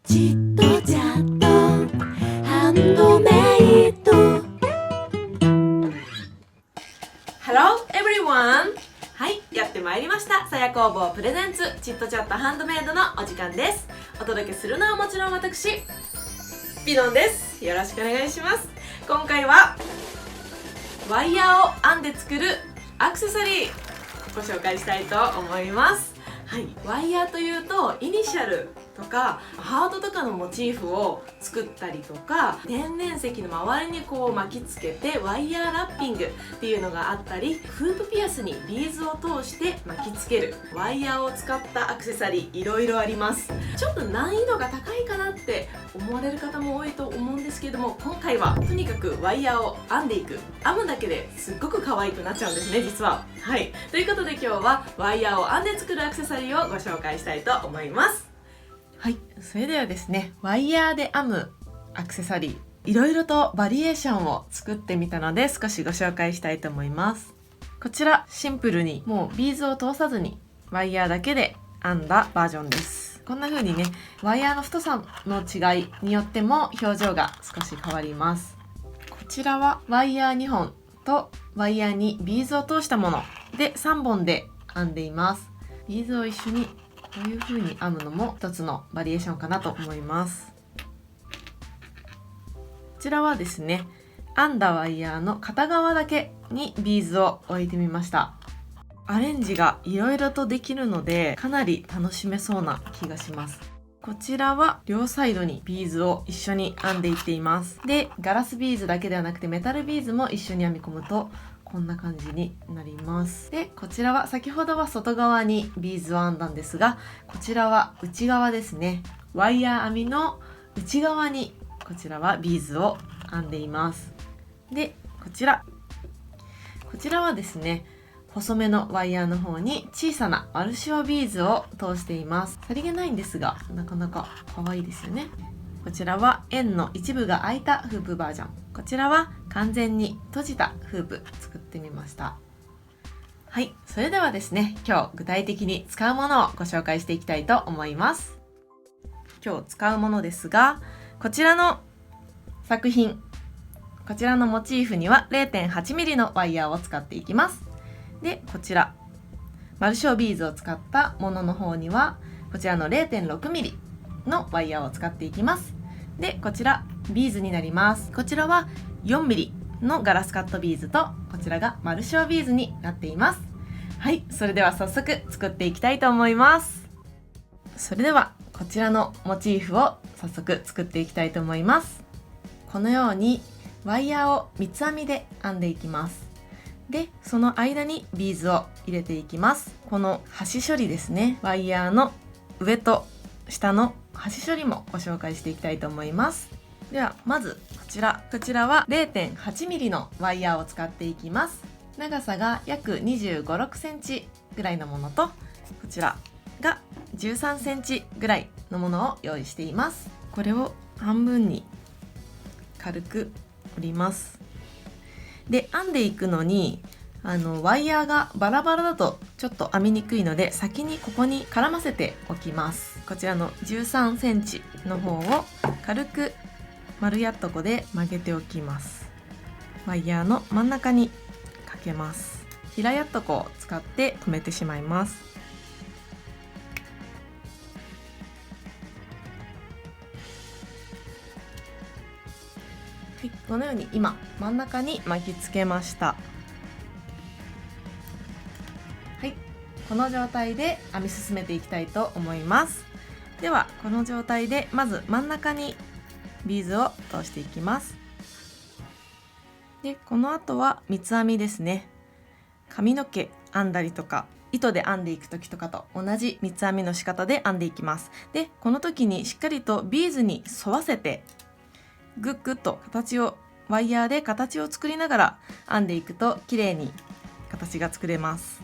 ちっとちゃっとハンドメイド。 Hello everyone! はい、やってまいりました。さや工房プレゼンツチットチャットハンドメイドのお時間です。お届けするのはもちろん私、ピノンです。よろしくお願いします。今回はワイヤーを編んで作るアクセサリーご紹介したいと思います。はい、ワイヤーというとイニシャルとかハートとかのモチーフを作ったりとか、天然石の周りにこう巻きつけてワイヤーラッピングっていうのがあったり、フープピアスにビーズを通して巻きつけるワイヤーを使ったアクセサリー、いろいろあります。ちょっと難易度が高いかなって思われる方も多いと思うんですけども、今回はとにかくワイヤーを編んでいく、編むだけですっごく可愛くなっちゃうんですね、実は。はい、ということで今日はワイヤーを編んで作るアクセサリーをご紹介したいと思います。はい、それではですね、ワイヤーで編むアクセサリー、いろいろとバリエーションを作ってみたので少しご紹介したいと思います。こちらシンプルにもうビーズを通さずにワイヤーだけで編んだバージョンです。こんな風にね、ワイヤーの太さの違いによっても表情が少し変わります。こちらはワイヤー2本とワイヤーにビーズを通したもので3本で編んでいます。ビーズを一緒にこういう風に編むのも一つのバリエーションかなと思います。こちらはですね、編んだワイヤーの片側だけにビーズを置いてみました。アレンジがいろいろとできるのでかなり楽しめそうな気がします。こちらは両サイドにビーズを一緒に編んでいっています。で、ガラスビーズだけではなくてメタルビーズも一緒に編み込むとこんな感じになります。で、こちらは先ほどは外側にビーズを編んだんですが、こちらは内側ですね。ワイヤー編みの内側にこちらはビーズを編んでいます。で、こちらはですね、細めのワイヤーの方に小さなマルシオビーズを通しています。さりげないんですが、なかなか可愛いですよね。こちらは円の一部が開いたフープバージョン。こちらは完全に閉じたフープ作ってみました。はい、それではですね、今日具体的に使うものをご紹介していきたいと思います。今日使うものですが、こちらの作品、こちらのモチーフには 0.8mm のワイヤーを使っていきます。で、こちらマルシオビーズを使ったものの方にはこちらの 0.6mm のワイヤーを使っていきます。で、こちらビーズになります。こちらは 4mm のガラスカットビーズと、こちらがマルシオビーズになっています。はい、それでは早速作っていきたいと思います。それではこちらのモチーフを早速作っていきたいと思います。このようにワイヤーを三つ編みで編んでいきます。で、その間にビーズを入れていきます。この端処理ですね、ワイヤーの上と下の端処理もご紹介していきたいと思います。ではまずこちらは 0.8mm のワイヤーを使っていきます。長さが約25、6センチぐらいのものと、こちらが13センチぐらいのものを用意しています。これを半分に軽く折ります。で、編んでいくのにワイヤーがバラバラだとちょっと編みにくいので、先にここに絡ませておきます。こちらの13センチの方を軽く丸やっとこで曲げておきます。ワイヤーの真ん中にかけます。平やっとこを使って留めてしまいます。はい、このように今真ん中に巻きつけました。はい、この状態で編み進めていきたいと思います。ではこの状態でまず真ん中にビーズを通していきます。で、この後は三つ編みですね。髪の毛編んだりとか糸で編んでいく時とかと同じ三つ編みの仕方で編んでいきます。で、この時にしっかりとビーズに沿わせてグッグッとワイヤーで形を作りながら編んでいくと綺麗に形が作れます。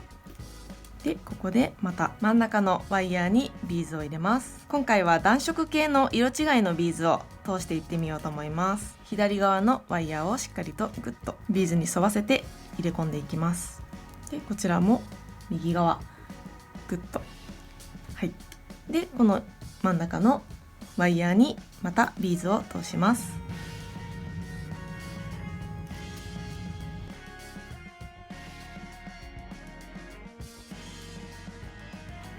で、ここでまた真ん中のワイヤーにビーズを入れます。今回は暖色系の色違いのビーズを通していってみようと思います。左側のワイヤーをしっかりとグッとビーズに沿わせて入れ込んでいきます。で、こちらも右側グッと、はい。で、この真ん中のワイヤーにまたビーズを通します。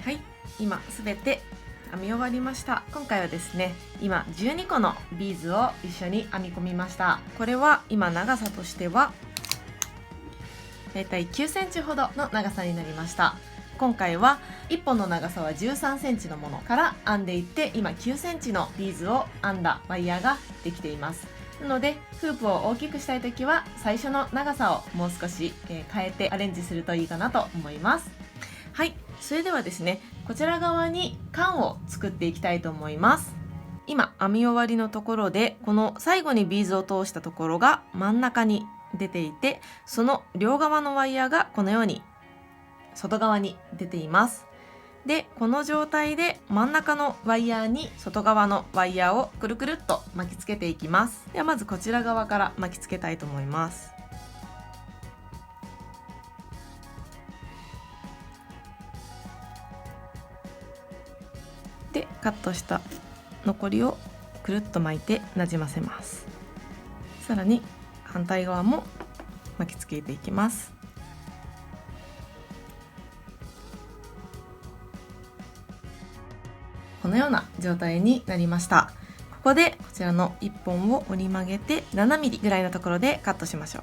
はい、今すべて編み終わりました。今回はですね、今12個のビーズを一緒に編み込みました。これは今長さとしてはだいたい9センチほどの長さになりました。今回は1本の長さは13センチのものから編んでいって、今9センチのビーズを編んだワイヤーができています。なのでフープを大きくしたいときは最初の長さをもう少し変えてアレンジするといいかなと思います。はい、それではですね、こちら側に缶を作っていきたいと思います。今編み終わりのところで、この最後にビーズを通したところが真ん中に出ていて、その両側のワイヤーがこのように外側に出ています。で、この状態で真ん中のワイヤーに外側のワイヤーをくるくるっと巻きつけていきます。ではまずこちら側から巻きつけたいと思います。で、カットした残りをくるっと巻いてなじませます。さらに反対側も巻きつけていきます。このような状態になりました。ここでこちらの1本を折り曲げて 7mm ぐらいのところでカットしましょ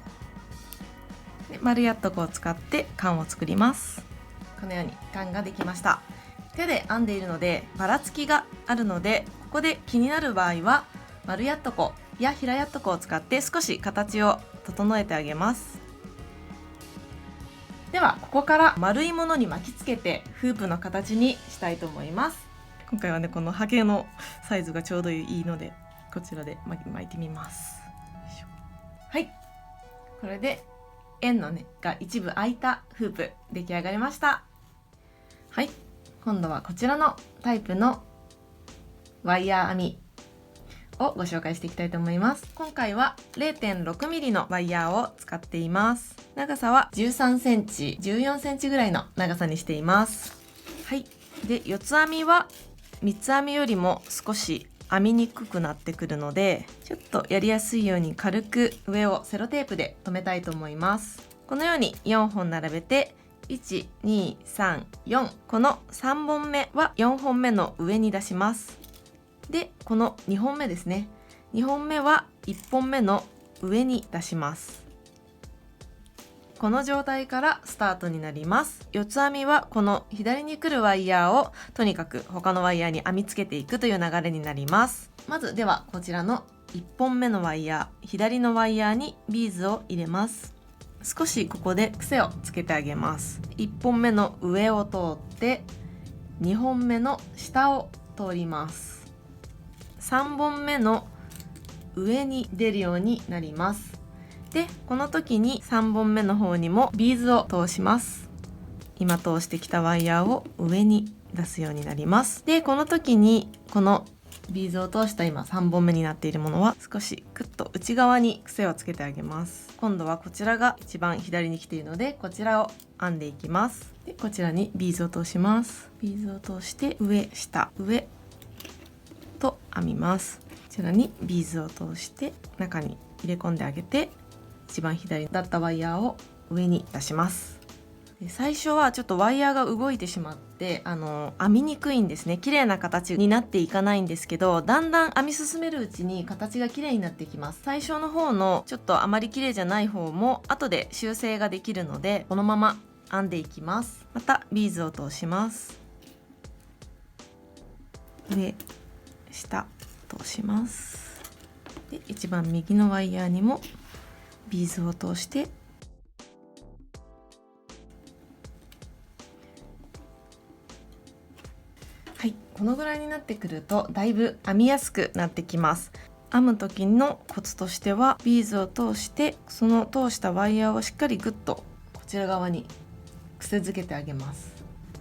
う。で、丸やっとこを使って缶を作ります。このように缶ができました。手で編んでいるのでばらつきがあるので、ここで気になる場合は丸やっとこや平やっとこを使って少し形を整えてあげます。ではここから丸いものに巻きつけてフープの形にしたいと思います。今回はね、このハケのサイズがちょうどいいので、こちらで巻いてみます。はい、これで円のねが一部開いたフープ出来上がりました。はい、今度はこちらのタイプのワイヤー編みをご紹介していきたいと思います。今回は 0.6mm のワイヤーを使っています。長さは13センチ、14センチぐらいの長さにしています。はい、で四つ編みは三つ編みよりも少し編みにくくなってくるので、ちょっとやりやすいように軽く上をセロテープで留めたいと思います。このように4本並べて1、2、3、4、この3本目は4本目の上に出します。で、この2本目ですね、2本目は1本目の上に出します。この状態からスタートになります。四つ編みはこの左に来るワイヤーをとにかく他のワイヤーに編みつけていくという流れになります。まずではこちらの1本目のワイヤー、左のワイヤーにビーズを入れます。少しここで癖をつけてあげます。1本目の上を通って2本目の下を通ります。3本目の上に出るようになります。で、この時に3本目の方にもビーズを通します。今通してきたワイヤーを上に出すようになります。で、この時にこのビーズを通した今3本目になっているものは少しクッと内側に癖をつけてあげます。今度はこちらが一番左に来ているので、こちらを編んでいきます。で、こちらにビーズを通します。ビーズを通して上下上と編みます。こちらにビーズを通して中に入れ込んであげて、一番左だったワイヤーを上に出します。最初はちょっとワイヤーが動いてしまって編みにくいんですね。綺麗な形になっていかないんですけど、だんだん編み進めるうちに形が綺麗になってきます。最初の方のちょっとあまり綺麗じゃない方も後で修正ができるので、このまま編んでいきます。またビーズを通します。上下通します。で、一番右のワイヤーにもビーズを通してはい、このぐらいになってくるとだいぶ編みやすくなってきます。編む時のコツとしては、ビーズを通してその通したワイヤーをしっかりグッとこちら側に癖づけてあげます。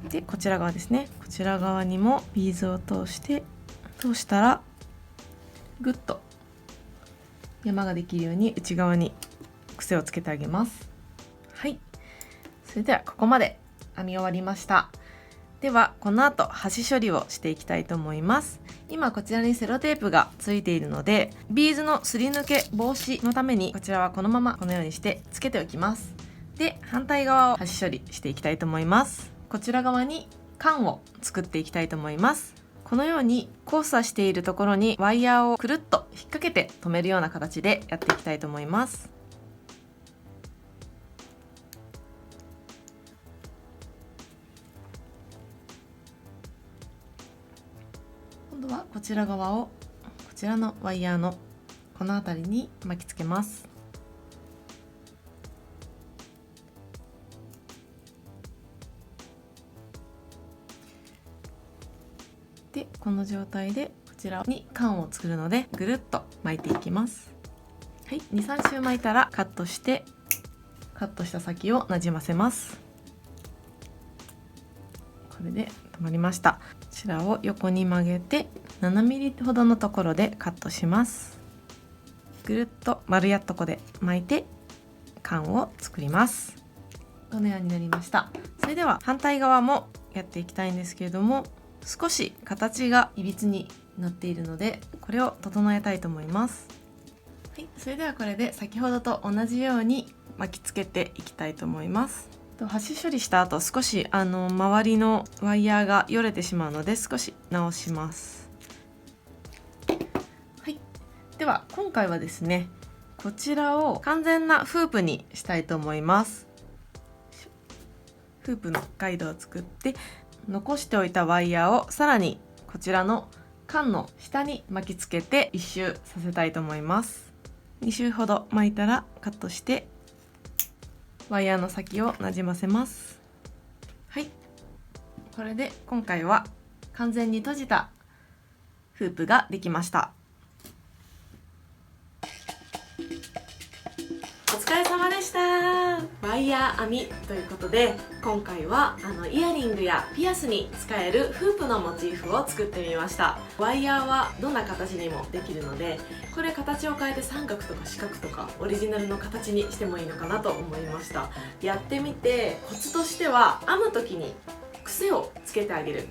で、こちら側ですね、こちら側にもビーズを通したらグッと山ができるように内側に癖をつけてあげます。はい、それではここまで編み終わりました。ではこの後端処理をしていきたいと思います。今こちらにセロテープがついているので、ビーズのすり抜け防止のためにこちらはこのままこのようにしてつけておきます。で、反対側を端処理していきたいと思います。こちら側に缶を作っていきたいと思います。このように交差しているところにワイヤーをくるっと引っ掛けて留めるような形でやっていきたいと思います。今度はこちら側をこちらのワイヤーのこの辺りに巻きつけます。で、この状態でこちらに缶を作るのでぐるっと巻いていきます。はい、2、3周巻いたらカットして、カットした先をなじませます。これで止まりました。こちらを横に曲げて7ミリほどのところでカットします。ぐるっと丸やっとこで巻いて缶を作ります。このようになりました。それでは反対側もやっていきたいんですけれども、少し形がいびつになっているのでこれを整えたいと思います。はい、それではこれで先ほどと同じように巻きつけていきたいと思います。端処理した後少し周りのワイヤーがよれてしまうので少し直します。はい、では今回はですね、こちらを完全なフープにしたいと思います。フープのガイドを作って残しておいたワイヤーをさらにこちらの缶の下に巻きつけて1周させたいと思います。2周ほど巻いたらカットしてワイヤーの先をなじませます。はい、これで今回は完全に閉じたフープができました。お疲れ様でした。ワイヤー編みということで、今回はイヤリングやピアスに使えるフープのモチーフを作ってみました。ワイヤーはどんな形にもできるので、これ形を変えて三角とか四角とかオリジナルの形にしてもいいのかなと思いました。やってみてコツとしては、編む時に癖をつけてあげる。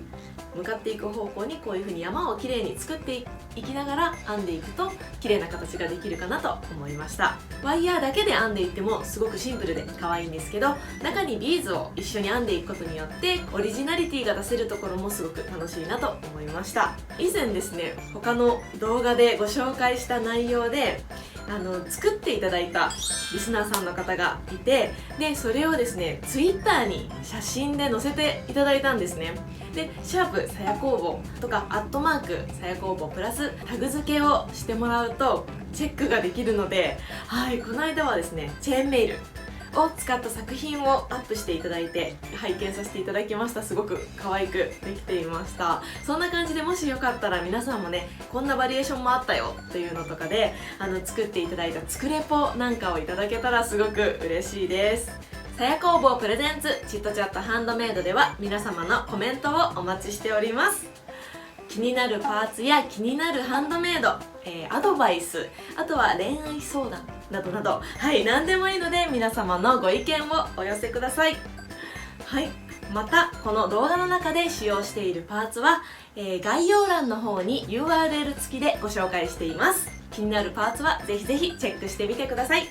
向かっていく方向にこういう風に山をきれいに作っていきながら編んでいくと綺麗な形ができるかなと思いました。ワイヤーだけで編んでいってもすごくシンプルで可愛いんですけど、中にビーズを一緒に編んでいくことによってオリジナリティが出せるところもすごく楽しいなと思いました。以前ですね、他の動画でご紹介した内容で作っていただいたリスナーさんの方がいて、でそれをですね Twitter に写真で載せていただいたんですね。でシャープさや工房とかアットマークさや工房プラスタグ付けをしてもらうとチェックができるので、はい、この間はですねチェーンメイルを使った作品をアップしていただいて拝見させていただきました。すごく可愛くできていました。そんな感じでもしよかったら皆さんもね、こんなバリエーションもあったよっていうのとかで作っていただいた作レポなんかをいただけたらすごく嬉しいです。さや工房プレゼンツチットチャットハンドメイドでは皆様のコメントをお待ちしております。気になるパーツや気になるハンドメイド、アドバイス、あとは恋愛相談などなど、はい、何でもいいので皆様のご意見をお寄せください。はい、またこの動画の中で使用しているパーツは、概要欄の方に URL 付きでご紹介しています。気になるパーツはぜひぜひチェックしてみてください。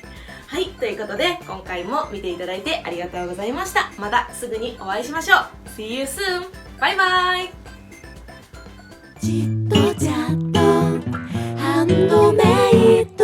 はい、ということで今回も見ていただいてありがとうございました。またすぐにお会いしましょう。 See you soon! バイバイ。チットチャットハンドメイド